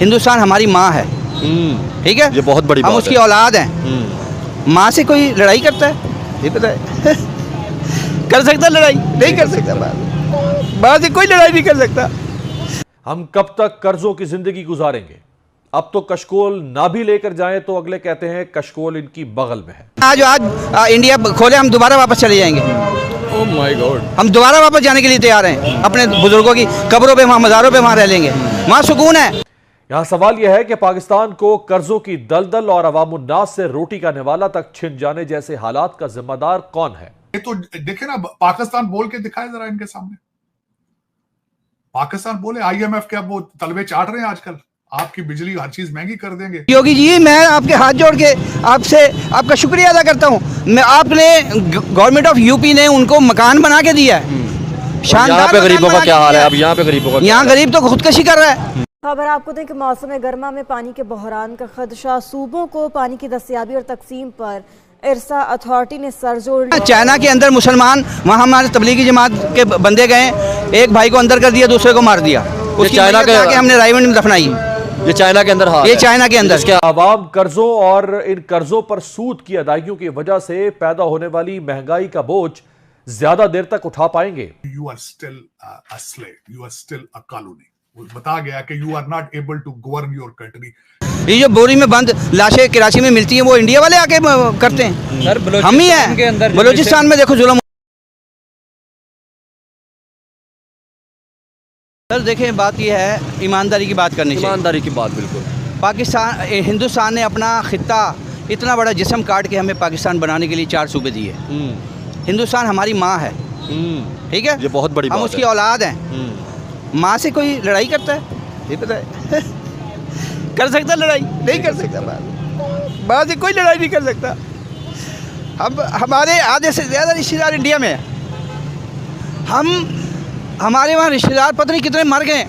हिंदुस्तान हमारी माँ है, ठीक है, ये बहुत बड़ी हम बात उसकी है। औलाद हैं। माँ से कोई लड़ाई करता है? ये पता है कर सकता लड़ाई? नहीं कर सकता। माँ से कोई लड़ाई नहीं कर सकता। हम कब तक कर्जों की जिंदगी गुजारेंगे? अब तो कशकोल ना भी लेकर जाएं तो अगले कहते हैं कशकोल इनकी बगल में है। आज इंडिया खोले, हम दोबारा वापस चले जाएंगे। Oh my God. हम दोबारा वापस जाने के लिए तैयार हैं। अपने बुजुर्गों की कब्रों पे, वहाँ मज़ारों पे वहाँ रह लेंगे, वहाँ सुकून है। यहां सवाल यह है कि पाकिस्तान को कर्जों की दलदल और अवामुन्नास से रोटी का निवाला तक छिन जाने जैसे हालात का जिम्मेदार कौन है? ये तो देखे ना, पाकिस्तान बोल के दिखाए जरा इनके सामने। पाकिस्तान बोले आईएमएफ के अब वो तलवे चाट रहे हैं आजकल, आपकी बिजली हर चीज महंगी कर देंगे। योगी जी, मैं आपके हाथ जोड़ के आपसे आपका शुक्रिया अदा करता हूँ। मैं आपने गवर्नमेंट ऑफ यूपी ने उनको मकान बना के दिया है। यहाँ पे गरीबों का क्या हाल है? अब यहाँ पे गरीबों का, यहाँ गरीब तो खुदकशी कर रहा है। खबर आपको दें कि मौसम गर्मा में पानी के बहरान का खदशा, सूबों को पानी की दस्तयाबी और तकसीम पर इरसा अथॉरिटी ने सर जोड़ लिया। चाइना के अंदर मुसलमान, वहाँ हमारे तबलीगी जमात के बंदे गए, एक भाई को अंदर कर दिया, दूसरे को मार दिया। उसकी चाइना के हमने रायगंज में दफनाई। ये चाइना के अंदर हाल ये है। चाइना के अंदर इसके आवाम कर्जों और इन कर्जों पर सूद की अदायगियों की वजह से पैदा होने वाली महंगाई का बोझ ज्यादा देर तक उठा पाएंगे। You are still a slave, you are still a colony. वो बता गया कि you are not able to govern your country. ये जो बोरी में बंद लाशें कराची में मिलती हैं, वो इंडिया वाले आके करते हैं। सर, हम ही हैं। बलूचिस्तान में देखो जुल्म। सर देखें, बात यह है, ईमानदारी की बात करनी चाहिए। ईमानदारी की बात, बिल्कुल। पाकिस्तान, हिंदुस्तान ने अपना खित्ता इतना बड़ा जिस्म काट के हमें पाकिस्तान बनाने के लिए 4 सूबे दिए। हिंदुस्तान हमारी माँ है, ठीक है, ये बहुत बड़ी हम बात उसकी है। औलाद हैं। माँ से कोई लड़ाई करता है? ये पता है कर सकता लड़ाई? नहीं कर सकता। माँ से कोई लड़ाई नहीं कर सकता। हम, हमारे आधे से ज़्यादा रिश्तेदार इंडिया में हैं। हमारे वहाँ रिश्तेदार पता नहीं कितने मर गए,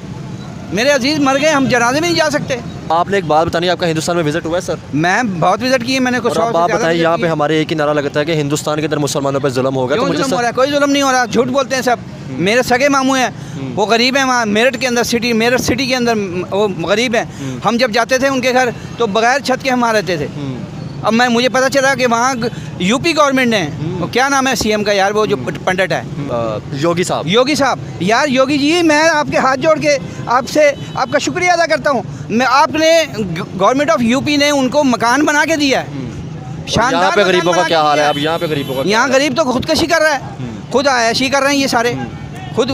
मेरे अजीज मर गए, हम जनाजे में नहीं जा सकते। आपने एक बात बतानी, आपका हिंदुस्तान में विजिट हुआ है सर? मैं बहुत विजिट किए, मैंने कुछ। आप बताइए, यहाँ पे हमारे एक ही नारा लगता है कि हिंदुस्तान के अंदर मुसलमानों पर जुल्म होगा। तो मुझे हो रहा है? कोई जुल्म नहीं हो रहा, झूठ बोलते हैं सब। मेरे सगे मामू हैं, वो गरीब हैं, वहाँ मेरठ के अंदर मेरठ सिटी के अंदर वो गरीब हैं। हम जब जाते थे उनके घर तो बगैर छत के हम वहाँ रहते थे। अब मुझे पता चला कि वहाँ यूपी गवर्नमेंट ने, वो क्या नाम है सीएम का यार, वो जो पंडित है, योगी साहब। योगी साहब, यार योगी जी, मैं आपके हाथ जोड़ के आपसे आपका शुक्रिया अदा करता हूँ। मैं आपने गवर्नमेंट ऑफ यूपी ने उनको मकान बना के दिया है। शानदार। यहाँ पे गरीबों का क्या हाल है? अब यहाँ पे गरीबों का, यहाँ गरीब तो खुदकशी कर रहा है, खुद ऐशी कर रहे हैं ये सारे, खुद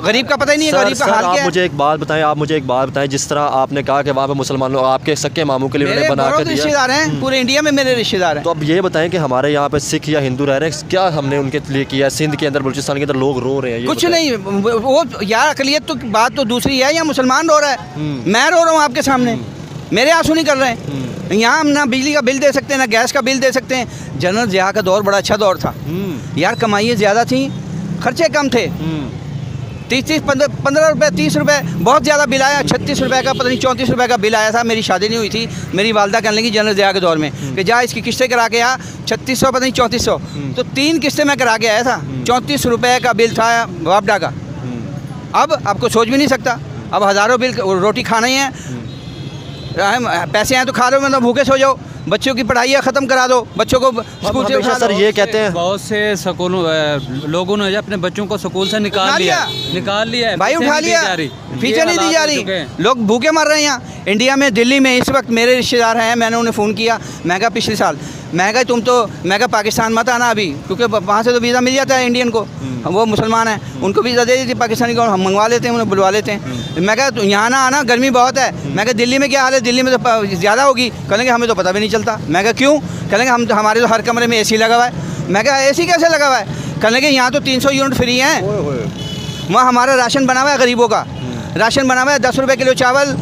गरीब का पता ही नहीं है गरीब का हाल क्या है। मुझे एक बात बताएं, आप मुझे एक बात बताएं, जिस तरह आपने कहा कि वहाँ पे मुसलमान लोग आपके सक्के मामू के लिए उन्होंने बना के दिया। रिश्तेदार हैं, पूरे इंडिया में मेरे रिश्तेदार हैं। तो अब ये बताएं कि हमारे यहाँ पे सिख या हिंदू रह रहे हैं, क्या हमने उनके लिए किया? सिंध के अंदर, बलूचिस्तान के अंदर लोग रो रहे हैं। कुछ नहीं, वो यार अकलियत तो बात तो दूसरी है, या मुसलमान रो रहा है, मैं रो रहा हूँ आपके सामने, मेरे आंसू नहीं कर रहे हैं। यहाँ हम ना बिजली का बिल दे सकते हैं, ना गैस का बिल दे सकते हैं। जनरल ज़िया का दौर बड़ा अच्छा दौर था यार, कमाइयाँ ज़्यादा थी, खर्चे कम थे। 15 रुपये 30 रुपये बहुत ज़्यादा बिल आया। 36 रुपये का, पता नहीं 34 रुपये का बिल आया था। मेरी शादी नहीं हुई थी, मेरी वालदा कहने लगी जनरल ज़िया के दौर में कि जा इसकी किस्तें करा के आ, 3600 पता नहीं 3400, तो 3 किस्तें मैं करा के आया था। 34 रुपये का बिल था वापडा का। अब आपको सोच भी नहीं सकता, अब हज़ारों बिल, रोटी खाना ही है, पैसे हैं तो खा लो, मतलब भूखे सो जाओ। बच्चों की पढ़ाइयाँ ख़त्म करा दो, बच्चों को स्कूल से उठा सर दो। ये कहते हैं बहुत से स्कूलों लोगों ने अपने बच्चों को स्कूल से निकाल लिया है भाई, उठा लिया, फीचर नहीं दी जा रही, लोग भूखे मर रहे हैं यहाँ इंडिया में। दिल्ली में इस वक्त मेरे रिश्तेदार हैं, मैंने उन्हें फ़ोन किया, मैं कहा पिछले साल, मैं कहा तुम तो, मैं कहा पाकिस्तान मत आना अभी, क्योंकि वहाँ से तो वीज़ा मिल जाता है इंडियन को, वो मुसलमान हैं, उनको वीज़ा दे देती पाकिस्तानी को, हम मंगवा लेते हैं, उन्हें बुलवा लेते हैं। मैं कहा यहाँ ना आना, गर्मी बहुत है। मैं कहा दिल्ली में क्या हाल है? दिल्ली में तो ज़्यादा होगी। कहेंगे हमें तो पता भी नहीं चलता। मैं कहा क्यों? कहेंगे हम तो, हमारे तो हर कमरे में AC लगा हुआ है। मैं कहा AC कैसे लगा हुआ है? कहेंगे यहाँ तो 300 यूनिट फ्री हैं, वहाँ हमारा राशन बना हुआ है, गरीबों का राशन बना हुआ है। 10 रुपये किलो चावल,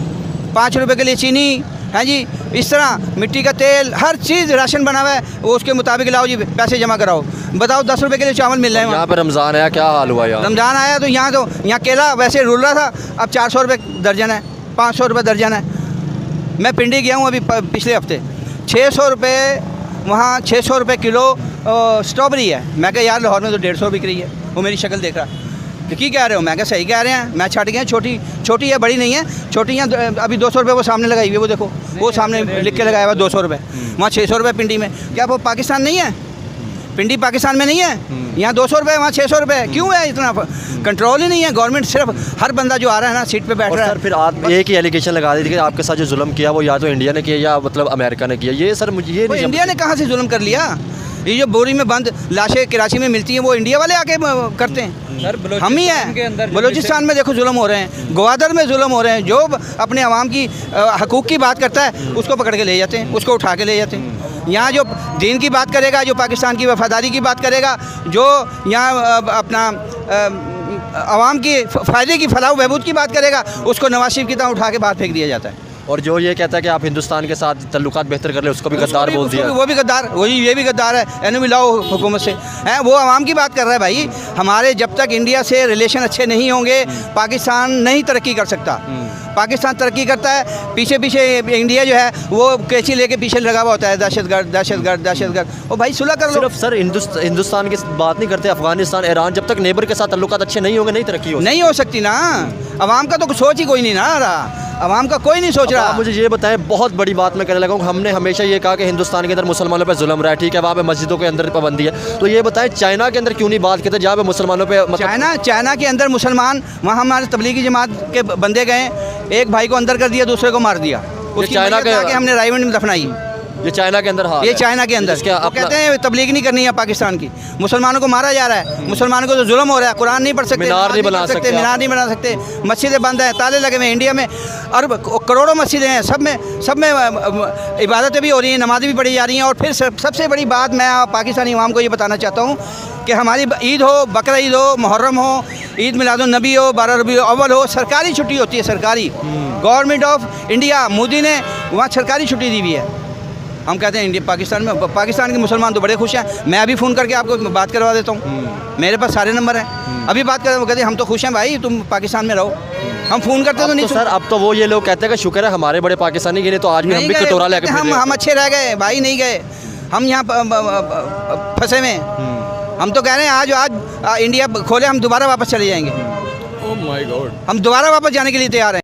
5 रुपये के लिए चीनी, है जी, इस तरह मिट्टी का तेल, हर चीज़ राशन बना हुआ है, वो उसके मुताबिक लाओ जी, पैसे जमा कराओ। बताओ 10 रुपये के लिए चावल मिल रहे हैं। यहाँ पे रमज़ान आया, क्या हाल हुआ यहाँ? रमज़ान आया तो यहाँ केला वैसे रुल रहा था, अब 400 रुपये दर्जन है, 500 रुपये दर्जन है। मैं पिंडी गया हूँ अभी पिछले हफ्ते, 600 रुपये वहाँ, 600 रुपये किलो स्ट्रॉबेरी है। मैं कहा यार लाहौर में तो 150 बिक रही है, वो मेरी शक्ल देख रहा। की कह रहे हो? मैं कहा सही कह रहे हैं, मैं छट गया, छोटी छोटी है, बड़ी नहीं है, छोटी है। अभी 200 रुपये वो सामने लगाई हुई है, वो देखो, वो सामने लिख के लगाया हुआ 200 रुपये, वहाँ 600 रुपये पिंडी में। क्या वो पाकिस्तान नहीं है? पिंडी पाकिस्तान में नहीं है? यहाँ 200 रुपये, वहाँ 600 रुपये, क्यों है इतना? कंट्रोल ही नहीं है गवर्नमेंट, सिर्फ हर बंदा जो आ रहा है ना सीट पे बैठ और रहा है। सर फिर आप एक ही एलिगेशन लगा दी थी कि आपके साथ जो जुल्म किया वो या तो इंडिया ने किया या मतलब अमेरिका ने किया। ये सर मुझे ये वो नहीं इंडिया ने कहाँ से जुल्म कर लिया? ये जो बोरी में बंद लाशें कराची में मिलती हैं वो इंडिया वाले आके करते हैं, सर हम ही हैं। बलूचिस्तान में देखो जुल्म हो रहे हैं, ग्वादर में जुल्म हो रहे हैं। जो अपने अवाम की हकूक़ की बात करता है उसको पकड़ के ले जाते हैं, उसको उठा के ले जाते हैं। यहाँ जो दीन की बात करेगा, जो पाकिस्तान की वफादारी की बात करेगा, जो यहाँ अपना अवाम की फ़ायदे की फलाह बहबूद की बात करेगा, उसको नवाज शरीफ की तरह उठा के बाहर फेंक दिया जाता है। और जो ये कहता है कि आप हिंदुस्तान के साथ तल्लुकात बेहतर कर ले उसको भी गद्दार बोल दिया। वो भी गद्दार, वही ये भी गद्दार है। एनमी लाओ हुकूमत से है, वो आवाम की बात कर रहा है। भाई हमारे जब तक इंडिया से रिलेशन अच्छे नहीं होंगे पाकिस्तान नहीं तरक्की कर सकता। पाकिस्तान तरक्की करता है, पीछे पीछे इंडिया जो है वो कैची लेके पीछे लगा हुआ होता है, दहशतगर्द दहशतगर्द दहशतगर्द। ओ भाई सुलह कर लो। सिर्फ सर हिंदुस्तान की बात नहीं करते, अफगानिस्तान, ईरान, जब तक नेबर के साथ तल्लुकात अच्छे नहीं होंगे नहीं तरक्की हो नहीं हो सकती ना। अवाम का तो सोच ही कोई नहीं ना रहा, अवाम का कोई नहीं सोच रहा। आप मुझे ये बताएं, बहुत बड़ी बात मैं कहने लगा हूँ, हमने हमेशा ये कहा कि हिंदुस्तान के अंदर मुसलमानों पर जुल्म रहा है, ठीक है, वहाँ पे मस्जिदों के अंदर पाबंदी है, तो ये बताएं चाइना के अंदर क्यों नहीं बात करते जहाँ पे मुसलमानों पे चाइना के अंदर मुसलमान, वहाँ हमारे तबलीगी जमात के बंदे गए, एक भाई को अंदर कर दिया, दूसरे को मार दिया। उसकी चाइना के हमने रायवंड में दफनाई। ये चाइना के अंदर, हाँ, ये चाइना के अंदर वो कहते हैं तबलीग नहीं करनी है पाकिस्तान की, मुसलमानों को मारा जा रहा है, मुसलमानों को तो जुल्म हो रहा है, कुरान नहीं पढ़ सकते, मीनार नहीं बना सकते, मीनार नहीं बना सकते, मस्जिदें बंद हैं, ताले लगे हुए। इंडिया में और करोड़ों मस्जिदें हैं, सब में इबादतें भी हो रही हैं, नमाज़ें भी पढ़ी जा रही हैं। और फिर सबसे बड़ी बात मैं पाकिस्तानी अवाम को ये बताना चाहता हूँ कि हमारी ईद हो, बकरा ईद हो, मुहर्रम हो, ईद मिलादुन नबी हो, 12 रबीउल अव्वल हो, सरकारी छुट्टी होती है, सरकारी। गवर्नमेंट ऑफ इंडिया, मोदी ने वहाँ सरकारी छुट्टी दी हुई है। हम कहते हैं इंडिया पाकिस्तान के मुसलमान तो बड़े खुश हैं। मैं अभी फ़ोन करके आपको बात करवा देता हूँ, मेरे पास सारे नंबर हैं, अभी बात करें। वो कहते हैं हम तो खुश हैं भाई, तुम पाकिस्तान में रहो। हम फ़ोन करते तो नहीं सर। अब तो वो ये लोग कहते हैं कि शुक्र है हमारे बड़े पाकिस्तानी गिने, तो आज भी हम भी कटोरा लेकर हम अच्छे रह गए भाई, नहीं गए हम यहाँ फंसे में। हम तो कह रहे हैं आज इंडिया खोले, हम दोबारा वापस चले जाएंगे। ओह माय गॉड, हम दोबारा वापस जाने के लिए तैयार हैं।